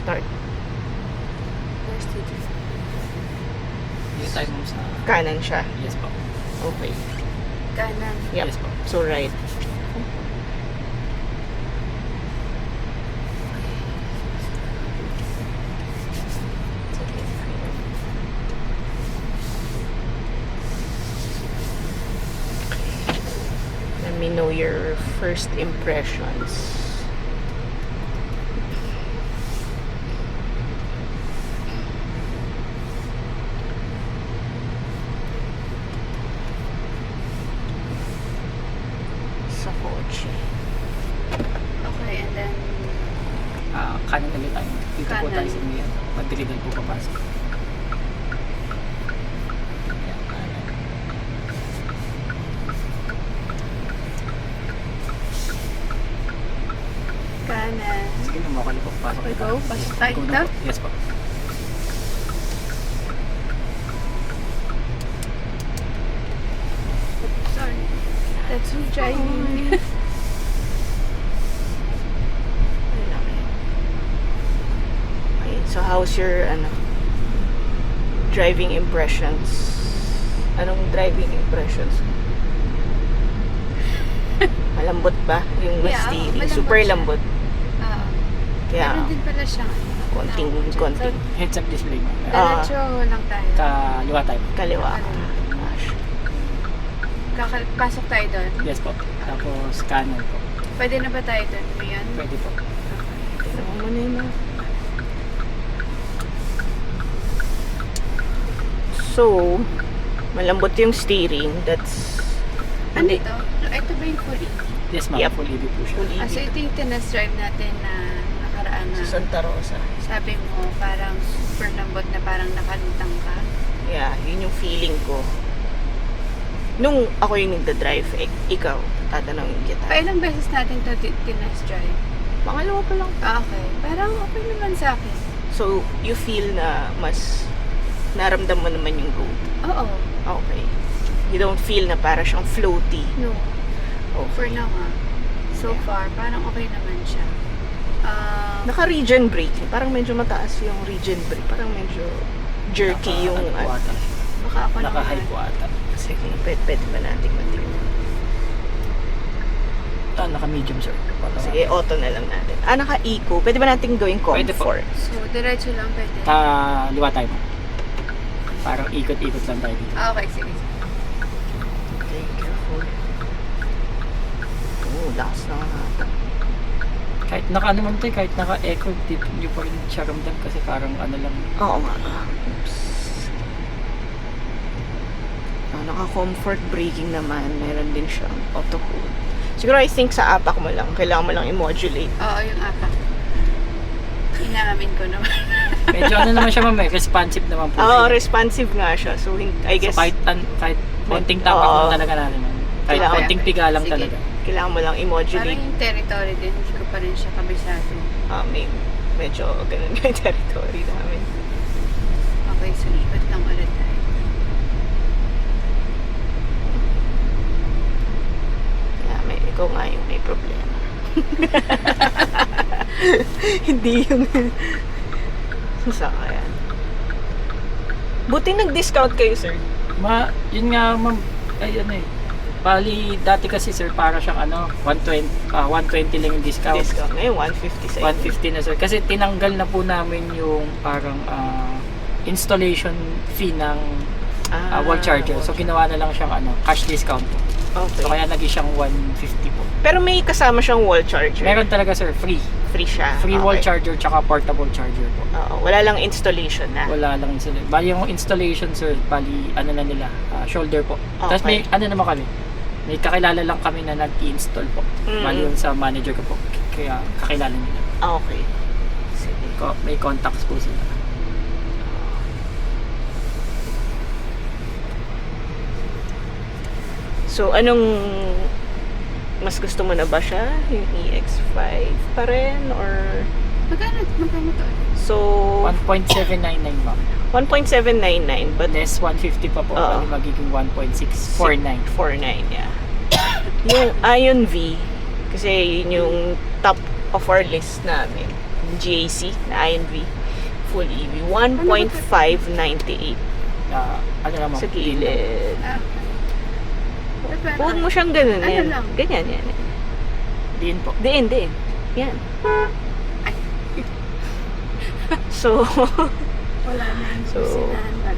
Start. Where's the Dito tayo ma'am sa... Kanan siya. Yes po. Okay. kanan? Yep. Yes po. So right. Let me know your first impressions. Sa kotse. Okay, and then Kanan ulit tayo. Dito po Kanan. tayo sa Mian. Madiligan po papasok. Ayan, kanan. kanan. Sige na, mukha po papasok. Okay, go. Pasok tayo Go dito? na po. Yes po. Sorry. That's who driving. Okay, so how's your driving impressions? Anong driving impressions? Malambot ba yung Yeah, steering? malambot Super siya. lambot. Ah, Kaya meron din pala siyang konting Heads up display mo. Diretso lang tayo. Kaliwa tayo. kaliwa. Kaliwa. Gosh. Pasok tayo doon. Yes po. Tapos kanan po. Pwede na ba tayo doon? Ngayon? Pwede po. Tignan mo muna yun, ah. So, malambot yung steering. That's Ano hindi. ito? Ito ba yung fully? Yes ma'am. Yep. Full EV po siya. Full EV. So ito yung tinest drive natin na nakaraan na Sa Santa Rosa. sabi mo parang super lambot na parang nakalutang ka. Yeah, yun yung feeling ko. Nung ako yung nagda-drive, ikaw, tatanungin kita. Pailang beses natin ito tinest drive? Pangalawa pa lang. Okay. Parang okay naman sa akin. So, you feel na mas naramdam mo naman yung road. Oo. Okay. You don't feel na para siyang floaty. No. For Okay. now So Yeah. far, parang okay naman siya. Naka-regen brake. Parang medyo mataas yung regen brake. Parang medyo jerky yung... Ano po ata. Baka ako Naka-high po ata. Sige, pwede ba natin matingnan? Naka-medium sir. Sige, auto na lang natin. Naka-eco. Pwede ba natin gawing Pwede po. comfort? So, diretso lang pwede. Kaliwa tayo mo. Parang ikot-ikot lang tayo dito. Okay, sige. Okay, careful. Oh, lakas na nga. Kahit naka ano man tayo, kahit naka-echo, hindi pa rin siya ramdam kasi parang ano lang. Oo nga. Oops. Naka-comfort braking naman. Meron din siyang auto hold. Siguro I think sa apak mo lang. Kailangan mo lang i-modulate. Oo, yung apak. Inaamin ko naman. Medyo ano naman siya ma'am, responsive naman po. Oo, siya. responsive nga siya. So, I guess, So kahit konting tapak Oo. lang talaga natin. Kahit Kailangan- konting piga lang Sige. talaga. kailangan mo lang Parang i-modulate. yung territory din, hindi ko pa rin siya kabisado. Medyo ganun yung territory namin. Okay, so ikot lang ulit tayo. Kaya ikaw nga yung may problema. Hindi yung... Saan? Buti nag-discount kayo, sir. Yun nga ma'am, ay ano eh. Bali, dati kasi sir, para siyang ano, 120 lang yung discount. Discount. Ngayon, 150 sa 150 na sir. Kasi tinanggal na po namin yung parang installation fee ng wall charger. So ginawa na lang siyang cash discount po. Okay. So kaya naging siyang 150 po. Pero may kasama siyang wall charger. Meron talaga sir, free. Free siya. Free Okay. wall charger tsaka portable charger po. Oo, wala lang installation na. Wala lang installation. Bali yung installation sir, bali ano na nila, shoulder po. Tapos may Okay. ano naman kami. May kakilala lang kami na nag-i-install po. Mm. Bali yung sa manager ko po. Kaya kakilala nila. Okay. Sige. May contacts po sila. So, anong mas gusto mo na ba siya? Yung EX5 pa rin? Or... Magkano to? So, 1.799 ma'am. 1.799 but Less 150 pa po. Oo. Bali magiging 1.649. 49, yeah. Yung Ion V, kasi yun yung top of our list namin. GAC na INV full EV. 1.598 ano naman? sa gilid. Diba? Huwag mo siyang ganun. Ano Yan. lang? Ganyan, yan. Din po. Diin. Yan. So, Wala na yung So, susunod.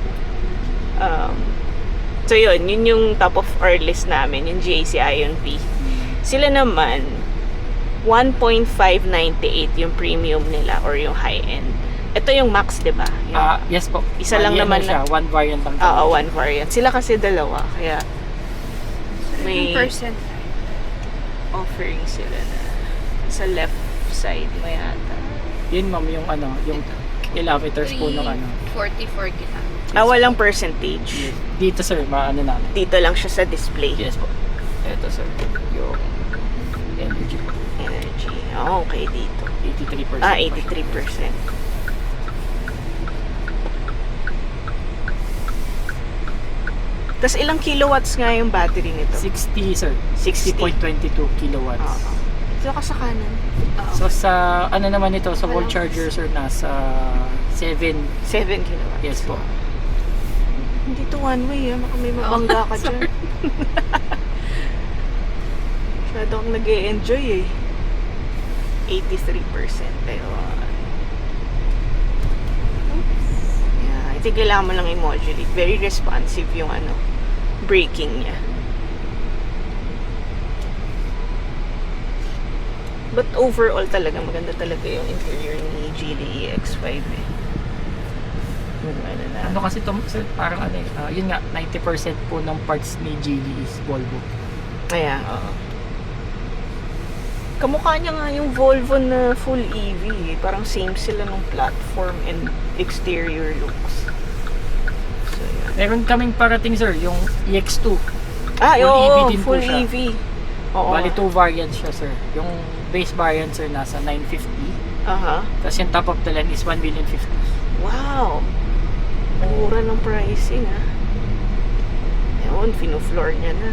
so yun yung top of our list namin, yung GAC INV. Sila naman, 1.598 yung premium nila or yung high-end. Ito yung max, di ba? Yung- Yes po. Isa lang Yan naman siya. One variant lang. Oo, one variant. Sila kasi dalawa, kaya may- Yung percent. offering sila na sa left side mo yata. Yun ma'am, yung ano, yung kilometers po ng ano. 44 kilometers. Walang percentage. Dito sir, maano namin. Dito lang siya sa display. Yes po. Ito sir, yung energy po. Energy. Okay, dito. 83%. 83%. Tapos ilang kilowatts nga yung battery nito? 60 sir. 60. 60.22 kilowatts. Oo. Dito ka sa kanan. So sa ano naman ito, sa wall Walang- charger sir, nasa 7. 7 kilowatts. Yes po. Hindi to one way, baka may mabangga ka dyan. Masyado akong nag-e-enjoy eh. 83%. Ayun. Yeah, I think kailangan mo lang i-modulate. Very responsive yung ano, braking niya. But overall talaga, maganda talaga yung interior ni Geely EX5 eh. Yung ano na. Ano kasi to, sir, parang ano eh, yun nga, 90% po ng parts ni Geely is Volvo. Kaya, kamukha niya nga yung Volvo na full EV. Parang same sila ng platform and exterior looks. So, yan. Meron kaming parating sir, yung EX2. Full EV oo, din po full siya. EV. Oo. Bali 2 variants siya sir. Yung base variant sir nasa 950. Aha. Tapos yung top of the line is 1,050,000. Wow. Mura ng pricing, ah. Ayun, fino-floor niya na.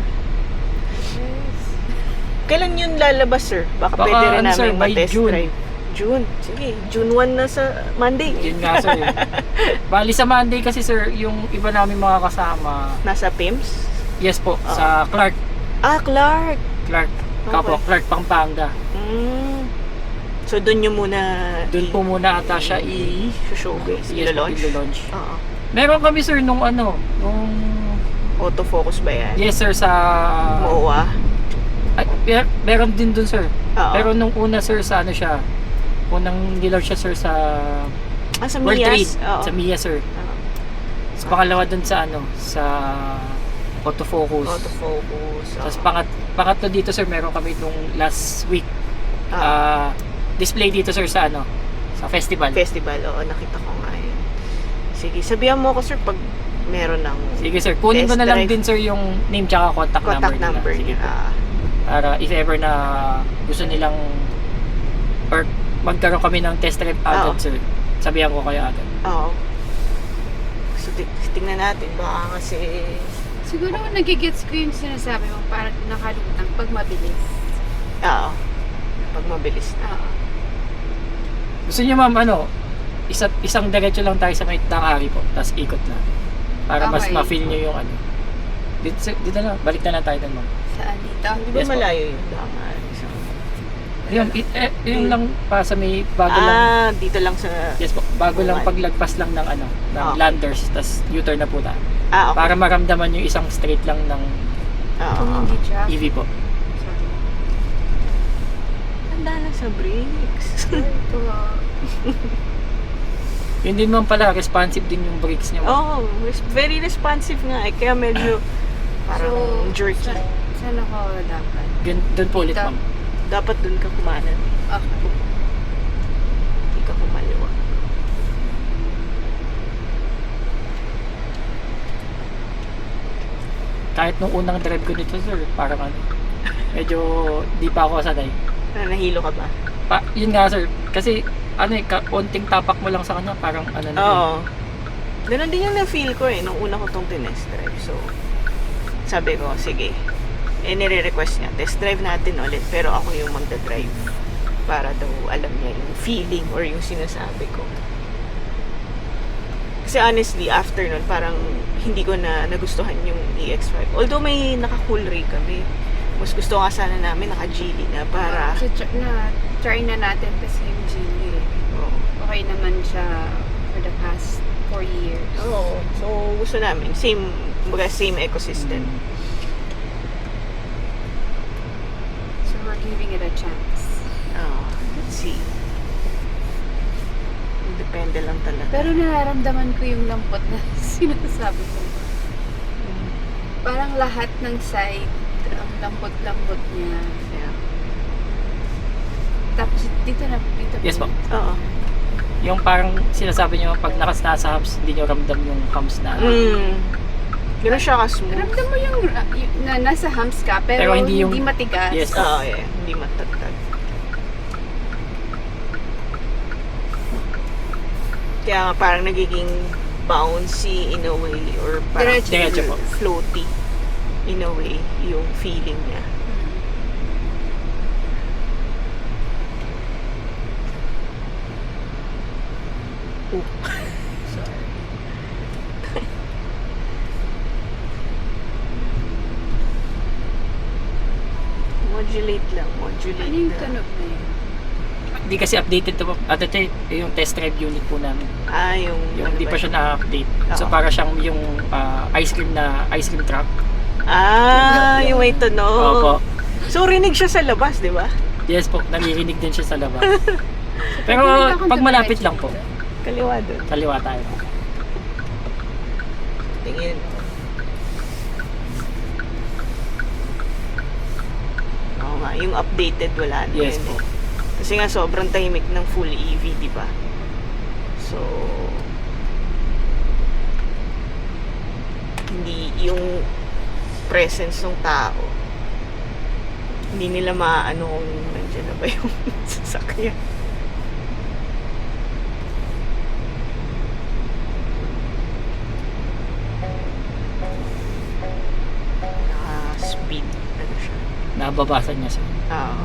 Kailan yun lalabas, sir? Baka Baka, pwede rin ano, sir, namin by mag-test June. drive. June. Sige, June 1 na sa Monday. Yun nga sir. Bali sa Monday kasi sir, yung iba namin mga kasama, Nasa PIMS? yes po, Oo. sa Clark. Clark. Kapo, Okay. Clark Pampanga. So, doon nyo muna Doon po muna ata siya showcase, yes, i-launch? i-launch. Oo. Meron kami sir nung ano, nung Autofocus ba yan? yes sir sa MOA? ay, meron din dun sir. Oo. Pero nung una sir sa ano siya, unang nilaunch siya sir sa Sa World Trade, Mias? Oo. sa Mia sir. Oo. Tapos pangalawa dun sa ano, sa autofocus. Autofocus. oo. Tapos pangatlo dito sir, meron kami nung last week. Oo. Display dito sir sa ano, sa festival. Festival, oo, nakita ko nga yun. Sige, sabihan mo ako, sir, pag meron ng Sige sir, kunin ko test na lang drive. din sir yung name tsaka contact Number nila. Sige niya. po. Para if ever na gusto nilang or magkaroon kami ng test drive agad Oo. sir, sabihan ko kayo agad. Oo. So, tingnan natin. Baka kasi... Siguro nagigets ko yung sinasabi mo, parang nakalutang pag mabilis. Oo. Pag mabilis na. Oo. Gusto niyo ma'am ano, isang diretso lang tayo sa may Tanghari po, tapos ikot na. Para mas Okay. ma-feel niyo yung ano. Dito na, balik na tayo doon ma'am. Saan dito? Di ba Yes, po. malayo yung daman? Yung lang pa sa may bago lang. Dito lang sa... Yes po, bago lang Buwan. paglagpas lang ng ano, ng Okay. landers, tapos U-turn na po tayo. Okay. Para maramdaman yung isang straight lang ng Oo. Kung hindi siya. EV po. Sorry. Handa na sa brakes. Ito. Yun din man pala, responsive din yung brakes niya. Oo. Very responsive nga. Eh. Kaya medyo parang jerky. Saan ako dapat? Doon po ulit Dito. ma'am. Dapat dun ka kumanan. Okay. Hindi ka kumaliwa. Kahit nung unang drive ko nito sir, parang ano, medyo di pa ako sanay. Nahilo ka ba? Yun nga sir, kasi ano eh, konting tapak mo lang sa kanya, parang ano na. Oo. Ganun din yung na-feel ko eh, nung una ko tong tinest drive. So, sabi ko, sige. Eh, nire-request niya, test drive natin ulit, pero ako yung magda-drive. para daw alam niya yung feeling or yung sinasabi ko. Kasi honestly, after nun, parang hindi ko na nagustuhan yung EX5. Although may naka-cool ray kami. Mas gusto nga sana namin naka-Geely na para... So, try na natin kasi yung Geely. Oo. Okay naman siya for the past 4 years. Oo. So, gusto namin. Same ecosystem. So, we're giving it a chance. Let's see. Depende lang talaga. Pero nararamdaman ko yung lambot na sinasabi ko. Parang lahat ng side, ang lambot-lambot niya. Yeah. Tapos dito. Yes po. Oo. Yung parang sinasabi nyo, pag nasa humps, hindi nyo ramdam yung humps na. Gano'n siya ka-smooth. Ramdam mo yung na nasa humps ka, pero hindi matigas. Yes. Oo, yeah. Hindi matatag. Kaya nga parang nagiging bouncy in a way or parang Diretso po. floaty in a way yung feeling niya. Sorry. Modulate lang. Ano yung tunog na yun? Hindi kasi updated to po. At ito yung test drive unit po namin. Yung Yung hindi pa siya na-update. So Oo. para siyang yung ice cream truck. Yung may tunog. Opo. So, rinig siya sa labas, di ba? Yes po, naririnig din siya sa labas. Pero pag malapit lang po, Kaliwa doon. kaliwa tayo. Tingin. Oo nga, yung updated wala na Yes yun po. eh. Kasi nga sobrang tahimik ng full EV, di ba? So, hindi yung presence ng tao, hindi nila maano kung nandiyan na ba yung sasakyan. Naka-speed, ano siya? Nababasan niya siya. Oo.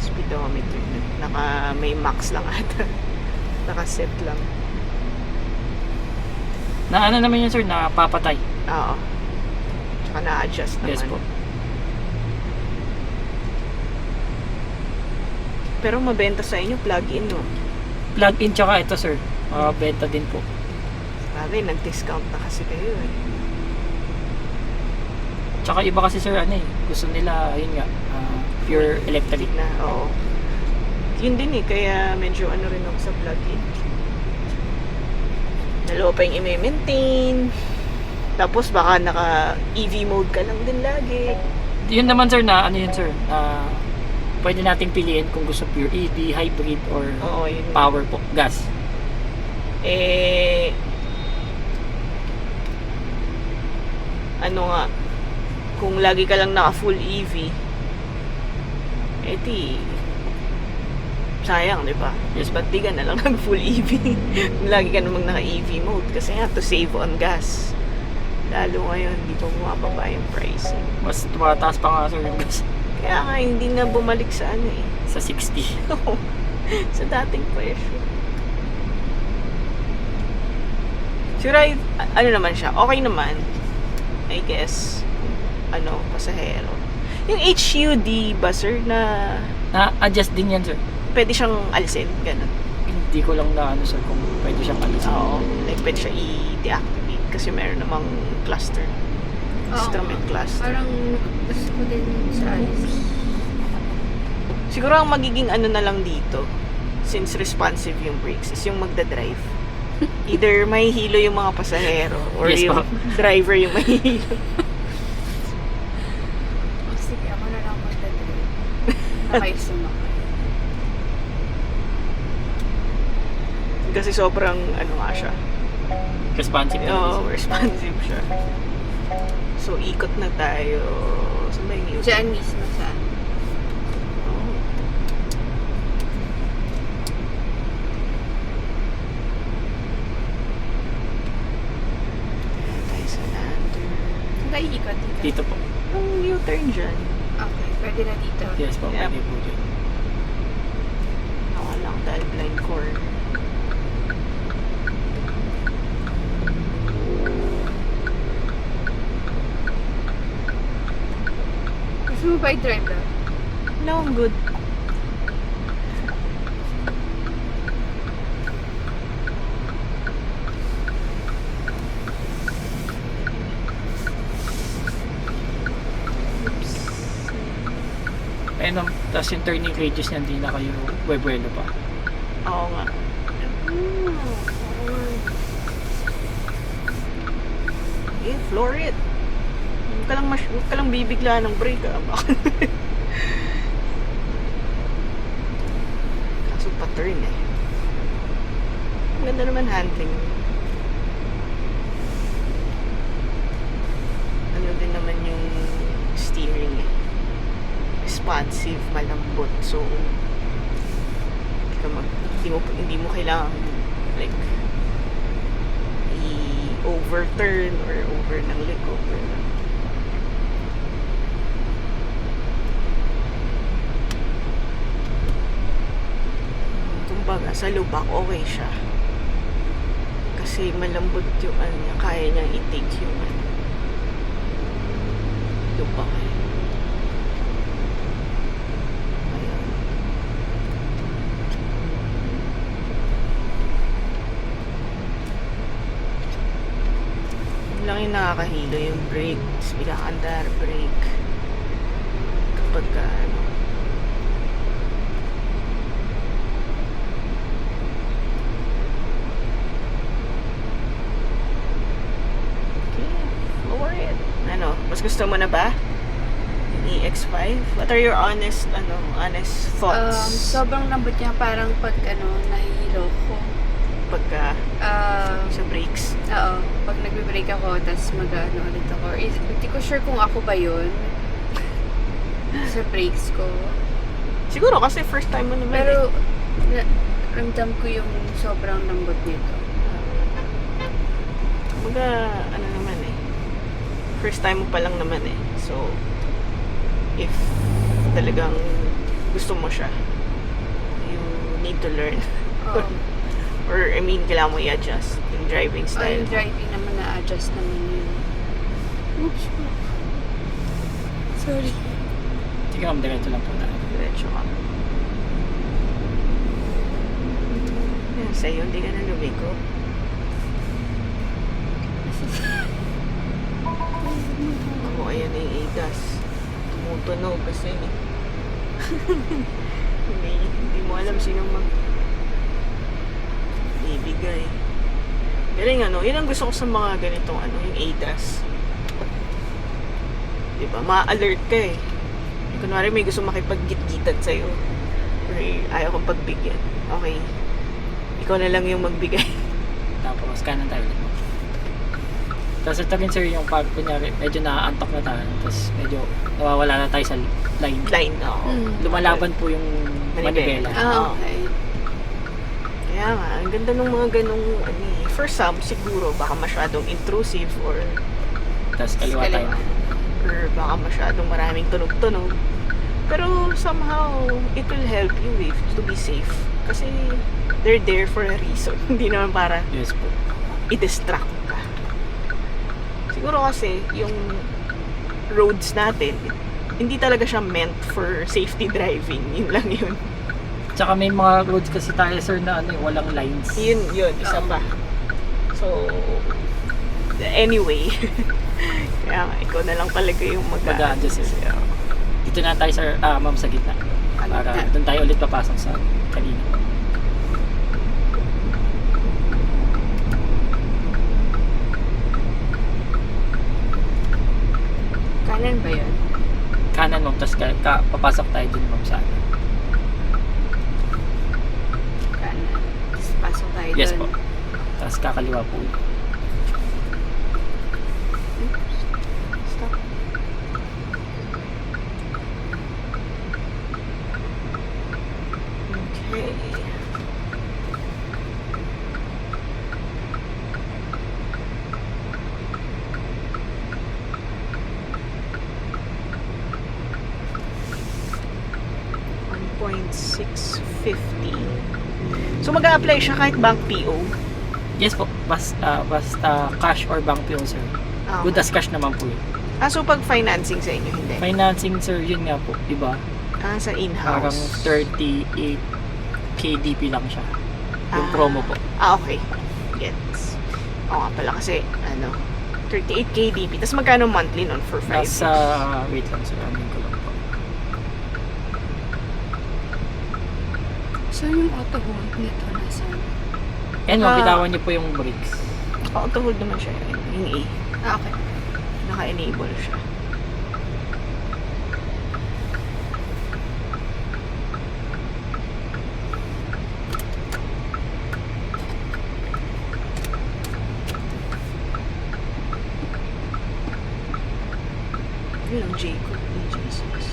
Speedometer. May max lang ata. Naka-set lang. Na ano naman yun sir, napapatay. Oo. Tsaka na-adjust naman. Yes po. Pero mabenta sa inyo, plug-in, no? Plug-in tsaka ito sir, benta din po. Sabi, nag-discount na kasi kayo eh. Tsaka iba kasi sir, gusto nila, yun nga, pure electric. Na, oo. Yun din eh, kaya medyo ano rin ako sa plug-in. Dalawa pa yung i-maintain. Tapos baka naka-EV mode ka lang din lagi. Yun naman sir na, ano yun sir, pwede nating piliin kung gusto pure EV, hybrid, or Oo, yun. power po, gas. Ano nga, kung lagi ka lang naka-full EV, sayang, di ba? Yes. Ba't di ka na lang nag-full EV? Lagi ka namang naka-EV mode kasi nga to save on gas. Lalo ngayon, di pa bumababa yung pricing. Mas tumataas pa nga sir yung gas. Kaya nga, hindi na bumalik sa ano eh. Sa 60. Sa dating presyo. Sure, ano naman siya, okay naman. I guess, pasahero. Yung HUD ba, sir, na Na-adjust din yan sir. pwede siyang alisin, ganun. Hindi ko lang na ano sir kung pwede siyang alisin. Oo, like pwede siya i-deactivate kasi meron namang cluster. Instrument cluster. Parang gusto ko din sa alis. Siguro ang magiging ano na lang dito, since responsive yung brakes, is yung magdadrive. Either may hilo yung mga pasahero or Yes, yung driver yung may hilo. Sige, ako na lang magdadrive. Kayo sumakay. Kasi sobrang nga siya. Responsive na Oo, responsive siya. So, ikot na tayo. Saan ba yung ikot? Diyan mismo sa Oo. Ayan tayo sa lander. Saan tayo ikot dito? dito po. Yung U-turn dyan. Okay. Pwede na dito. Yes po, Yep. pwede po dyan. Ako lang dahil blind core. Gusto mo ba i-drive lang? No, I'm good. Oops. Ayun, tapos yung turning radius niya, hindi na kayo buwelo pa. Oo nga. Floor it. Huwag ka lang bibigla ng brake, ah. Kaso pa-turn eh. Ang ganda naman handling. Ano din naman yung steering eh. Responsive, malambot. So, hindi mo kailangan like i-overturn or over ng leg over. Kumbaga, sa lubak, okay siya. Kasi malambot yung ano niya, kaya niyang i-take yung ano, lubak eh. Ayan. Yun lang yung nakakahilo, yung brake. Tapos bigla brake. Kapag ano, ano, mas gusto mo na ba? Yung EX5? What are your honest thoughts? Sobrang lambot niya, parang pag nahihilo ko. Pagka sa brakes? Oo, pag nagbe-brake ako, tapos mag-ano ulit ako. Hindi ko sure kung ako ba yun. Sa brakes ko. Siguro kasi first time mo naman Pero, ramdam ko yung sobrang lambot nito. ano naman eh. First time mo pa lang naman eh. So, if talagang gusto mo siya, you need to learn. Oo. Or, I mean, kailangan mo i-adjust yung driving style. Yung driving naman na-adjust naman yun. Oops. Sorry. Sige ma'am, diretso lang po na. Diretso ka. Yan, sa'yo, hindi ka na lumiko. Ako, ayan na yung ADAS. Tumutunog kasi. Hindi mo alam sino ibigay. Galing yun ang gusto ko sa mga ganitong yung ADAS. Diba, ma-alert ka eh. Kunwari may gusto makipag-git-gitan sa'yo. Or ayaw kong pagbigyan. Okay. Ikaw na lang yung magbigay. Tapos, kanan tayo ulit. Tapos ito rin sir, yung pag kunyari, medyo na-antok na tayo. Tapos medyo nawawala na tayo sa line. Line, oo. Lumalaban po yung manibela. Ah, okay. Kaya nga, ang ganda ng mga ganong for some, siguro, baka masyadong intrusive or Tapos kaliwa tayo. or baka masyadong maraming tunog-tunog. Pero somehow, it will help you to be safe. Kasi they're there for a reason. Hindi naman para Yes po. i-distract ka. Siguro kasi, yung roads natin, hindi talaga siya meant for safety driving. Yun lang yun. Tsaka may mga roads kasi tayo sir na walang lines. Yun, isa pa. So, anyway, kaya nga, ikaw na lang talaga yung Mag-a-adjust eh. Dito na tayo sir, ma'am sa gitna. Para doon tayo ulit papasok sa kanina. Kanan ba yun? Kanan ma'am, tapos papasok tayo dun ma'am sa ano. Kanan. Tapos pasok tayo Yes dun. po. Tapos kakaliwa po. Stop. Okay. 650. So, mag-a-apply siya kahit bank PO? Yes po, basta cash or bank PO, sir. Ah, Good as cash naman po yun. so pag financing sa inyo, hindi? Financing, sir, yun nga po, diba? Sa Parang in-house? 38 KDP lang siya. Yung promo po. Okay. Gets. Oo nga pala kasi, 38 KDP. Tapos magkano monthly nun for 5 years? Nasa, wait lang, sir, amin ko lang po. So, yung auto hold nito nasa... Yan, mabitawan niyo po yung brakes. Auto-hold naman siya. Yung A. Okay. Naka-enable siya. Yun ang J-code ni Jesus.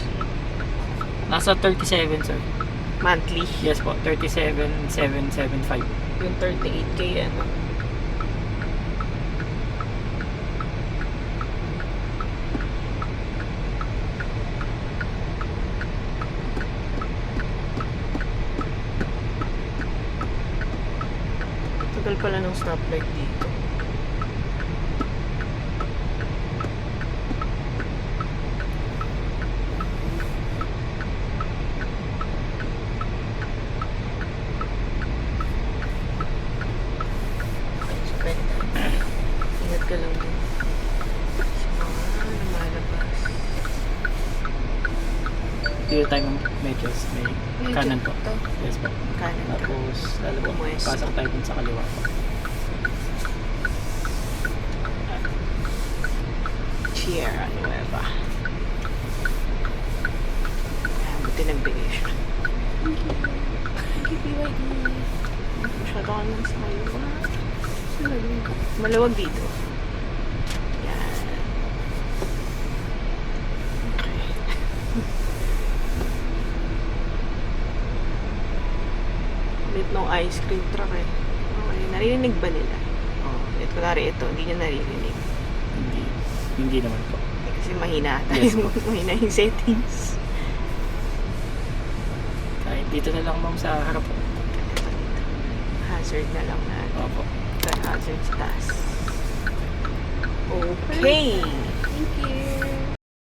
Nasa 37, sir. Monthly. Yes po, 37,775. Yung 38K, Tagal pala ng stoplight dito. So, pwede tayo. Ingat ka lang din. So, lumalabas. Dito tayo ng medyos, may kanan po. Ito. Yes po. Kanan ka. Tapos, lalo po, Pumuesto. pasok tayo dun sa kaliwa po. Sierra Nueva. Ayan, buti nagbigay siya. Thank you, BYD. Masyado ka naman sa kaliwa. Maluwag dito. Yan. Okay. Ulit no ice cream truck eh. Okay, narinig ba nila? Ulit kunwari ito, hindi niya naririnig. Hindi naman po. Kasi mahina tayo. Yes po. Mahina yung settings. Kahit dito na lang, ma'am, sa harap po. Ito dito. Hazard na lang na. Opo. Hazard sa taas. Okay. Thank you.